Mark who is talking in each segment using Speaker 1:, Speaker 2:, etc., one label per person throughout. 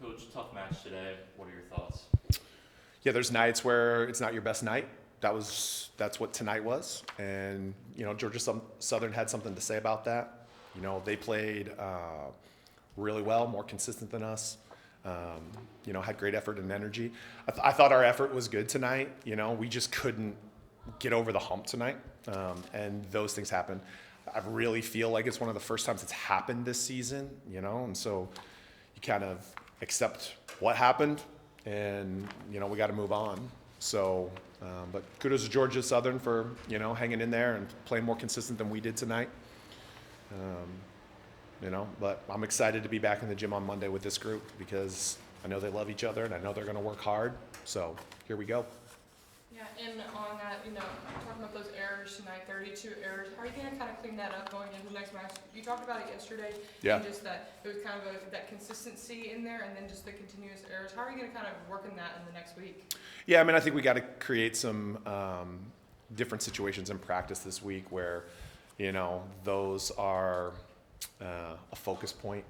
Speaker 1: Coach, tough match today. What are your thoughts?
Speaker 2: Yeah, there's nights where it's not your best night. That's what tonight was, and Georgia Southern had something to say about that. They played really well, more consistent than us. Had great effort and energy. I thought our effort was good tonight. We just couldn't get over the hump tonight, and those things happen. I really feel like it's one of the first times it's happened this season. And so you kind of accept what happened, and we got to move on. So, but kudos to Georgia Southern for hanging in there and playing more consistent than we did tonight. But I'm excited to be back in the gym on Monday with this group because I know they love each other and I know they're going to work hard. So here we go.
Speaker 3: Yeah, and on that, talking about those errors tonight, 32 errors, how are you going to kind of clean that up going into the next match? You talked about it yesterday,
Speaker 2: Yeah.
Speaker 3: and just that it was kind of that consistency in there, and then just the continuous errors. How are you going to kind of work in that in the next week?
Speaker 2: Yeah, I think we got to create some different situations in practice this week where, those are a focus point.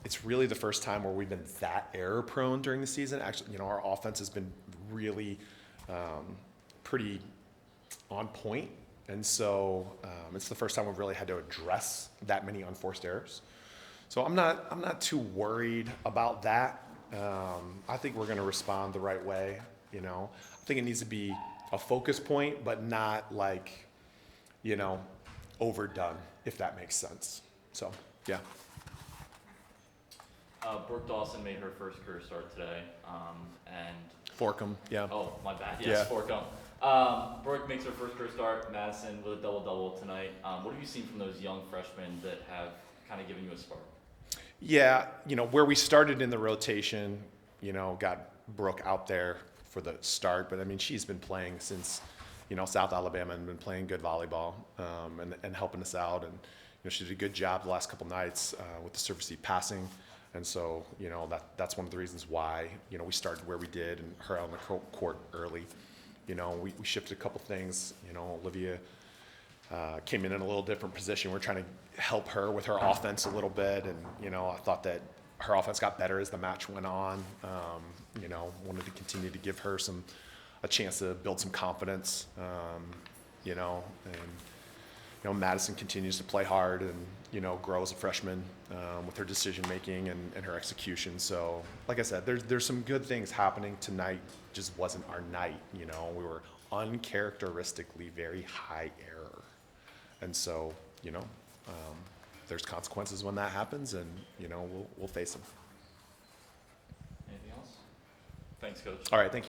Speaker 2: It's really the first time where we've been that error prone during the season. Actually, our offense has been really pretty on point. And so it's the first time we've really had to address that many unforced errors. So I'm not too worried about that. I think we're going to respond the right way. I think it needs to be a focus point, but not like, overdone, if that makes sense. So, yeah.
Speaker 1: Brooke Dawson made her first career start today, and
Speaker 2: Forkham, yeah.
Speaker 1: oh, my bad. Yes,
Speaker 2: Yeah.
Speaker 1: Forkham. Brooke makes her first career start. Madison with a double tonight. What have you seen from those young freshmen that have kind of given you a spark?
Speaker 2: Yeah, where we started in the rotation, got Brooke out there for the start, but she's been playing since, South Alabama and been playing good volleyball and helping us out. And, she did a good job the last couple nights with the service seat passing. And so, that's one of the reasons why, we started where we did and her on the court early. We shifted a couple things. Olivia came in a little different position. We're trying to help her with her offense a little bit. And, I thought that her offense got better as the match went on. Wanted to continue to give her a chance to build some confidence, and Madison continues to play hard and, grow as a freshman with her decision making and her execution. So, like I said, there's some good things happening tonight. Just wasn't our night. We were uncharacteristically very high error, and so there's consequences when that happens, and we'll face them.
Speaker 1: Anything else? Thanks, Coach.
Speaker 2: All right, thank you.